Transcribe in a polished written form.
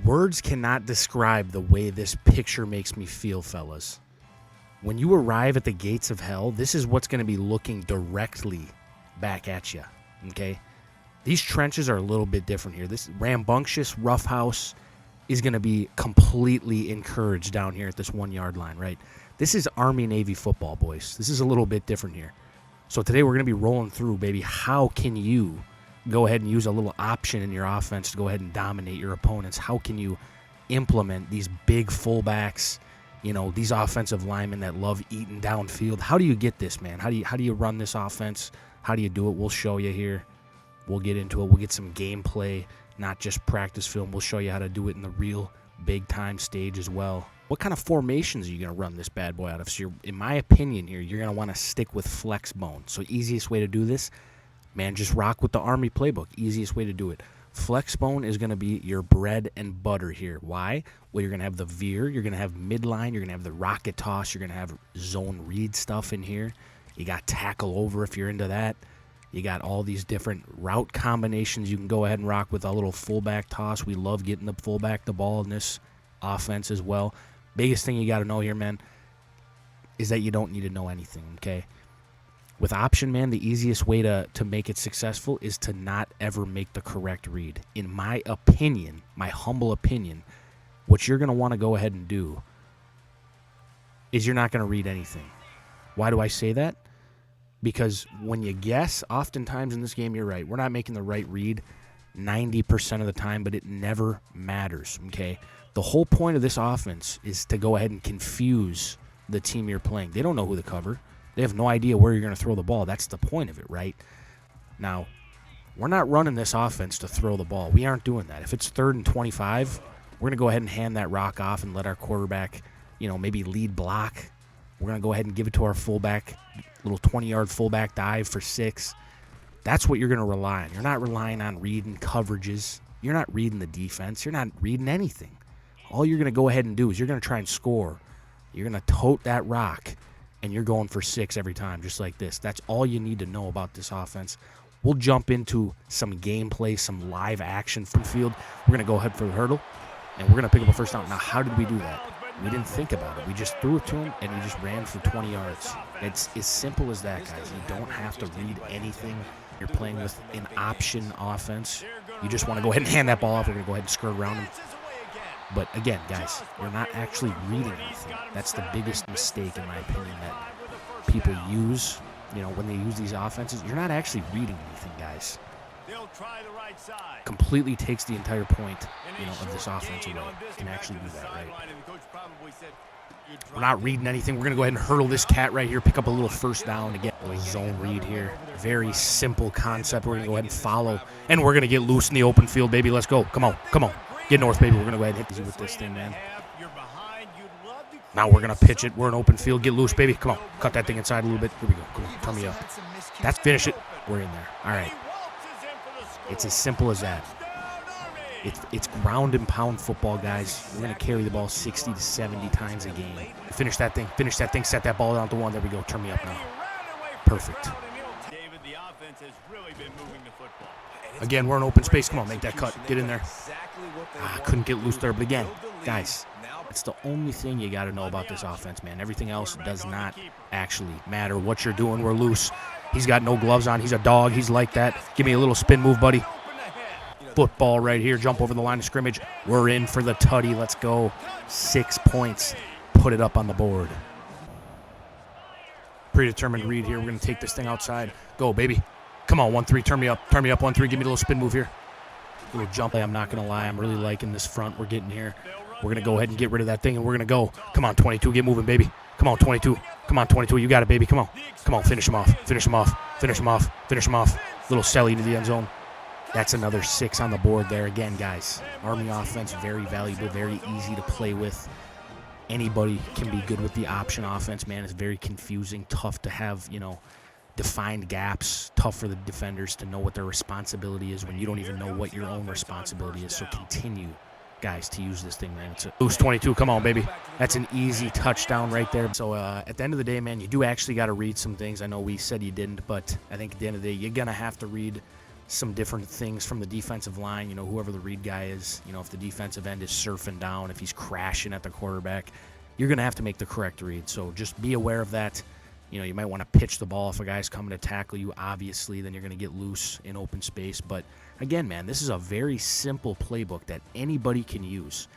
Words cannot describe the way this picture makes me feel, fellas. When you arrive at the gates of hell, this is what's going to be looking directly back at you, okay? These trenches are a little bit different here. This rambunctious roughhouse is going to be completely encouraged down here at this 1 yard line, right? This is Army-Navy football, boys. This is a little bit different here. So today we're going to be rolling through, baby. How can you go ahead and use a little option in your offense to go ahead and dominate your opponents? How can you implement these big fullbacks, you know, these offensive linemen that love eating downfield? How do you get this, man? How do you run this offense? How do you do it? We'll show you here. We'll get into it. We'll get some gameplay, not just practice film. We'll show you how to do it in the real big-time stage as well. What kind of formations are you going to run this bad boy out of? So in my opinion here, you're going to want to stick with flex bone. So easiest way to do this, man, just rock with the Army playbook. Easiest way to do it. Flex bone is going to be your bread and butter here. Why? Well, you're going to have the veer. You're going to have midline. You're going to have the rocket toss. You're going to have zone read stuff in here. You got tackle over if you're into that. You got all these different route combinations you can go ahead and rock with. A little fullback toss. We love getting the fullback the ball in this offense as well. Biggest thing you got to know here, man, is that you don't need to know anything, okay? With option, man, the easiest way to make it successful is to not ever make the correct read. In my opinion, my humble opinion, what you're going to want to go ahead and do is you're not going to read anything. Why do I say that? Because when you guess, oftentimes in this game, you're right. We're not making the right read 90% of the time, but it never matters, okay? The whole point of this offense is to go ahead and confuse the team you're playing. They don't know who to cover. They have no idea where you're going to throw the ball. That's the point of it, right? Now, we're not running this offense to throw the ball. We aren't doing that. If it's 3rd and 25, we're going to go ahead and hand that rock off and let our quarterback, maybe lead block. We're going to go ahead and give it to our fullback, little 20-yard fullback dive for 6. That's what you're going to rely on. You're not relying on reading coverages. You're not reading the defense. You're not reading anything. All you're going to go ahead and do is you're going to try and score. You're going to tote that rock, and you're going for 6 every time, just like this. That's all you need to know about this offense. We'll jump into some gameplay, some live action from the field. We're going to go ahead for the hurdle, and we're going to pick up a first down. Now, how did we do that? We didn't think about it. We just threw it to him, and he just ran for 20 yards. It's as simple as that, guys. You don't have to read anything. You're playing with an option offense. You just want to go ahead and hand that ball off. We're going to go ahead and skirt around him. But again, guys, you're not actually reading anything. That's the biggest mistake, in my opinion, that people use, when they use these offenses. You're not actually reading anything, guys. Completely takes the entire point, of this offense away. You can actually do that, right? We're not reading anything. We're going to go ahead and hurdle this cat right here, pick up a little first down to get a zone read here. Very simple concept. We're going to go ahead and follow, and we're going to get loose in the open field, baby. Let's go. Come on. Get north, baby. We're going to go ahead and hit easy with this thing, man. Now we're going to pitch it. We're in open field. Get loose, baby. Come on. Cut that thing inside a little bit. Here we go. Come on. Turn me up. That's finish it. We're in there. All right. It's as simple as that. It's ground and pound football, guys. We're going to carry the ball 60 to 70 times a game. Finish that thing. Set that ball down to 1. There we go. Turn me up now. Perfect. Again, we're in open space. Come on, make that cut. Get in there. Couldn't get loose there. But again, guys, it's the only thing you got to know about this offense, man. Everything else does not actually matter. What you're doing, we're loose. He's got no gloves on. He's a dog. He's like that. Give me a little spin move, buddy. Football right here. Jump over the line of scrimmage. We're in for the tutty. Let's go. 6 points. Put it up on the board. Predetermined read here. We're going to take this thing outside. Go, baby. Come on, 1-3, turn me up, 1-3, give me a little spin move here. Little jump, I'm not going to lie, I'm really liking this front we're getting here. We're going to go ahead and get rid of that thing, and we're going to go. Come on, 22, get moving, baby. Come on, 22, you got it, baby, come on, finish him off. Little celly into the end zone. That's another 6 on the board there. Again, guys, Army offense, very valuable, very easy to play with. Anybody can be good with the option offense, man. It's very confusing, tough to have, defined gaps, tough for the defenders to know what their responsibility is when you don't even know what your own responsibility is. So continue, guys, to use this thing, man. It's a loose 22. Come on, baby. That's an easy touchdown right there. So at the end of the day, man, you do actually got to read some things. I know we said you didn't, but I think at the end of the day, you're going to have to read some different things from the defensive line, whoever the read guy is, if the defensive end is surfing down, if he's crashing at the quarterback, you're going to have to make the correct read. So just be aware of that. You might want to pitch the ball if a guy's coming to tackle you, obviously, then you're going to get loose in open space. But again, man, this is a very simple playbook that anybody can use.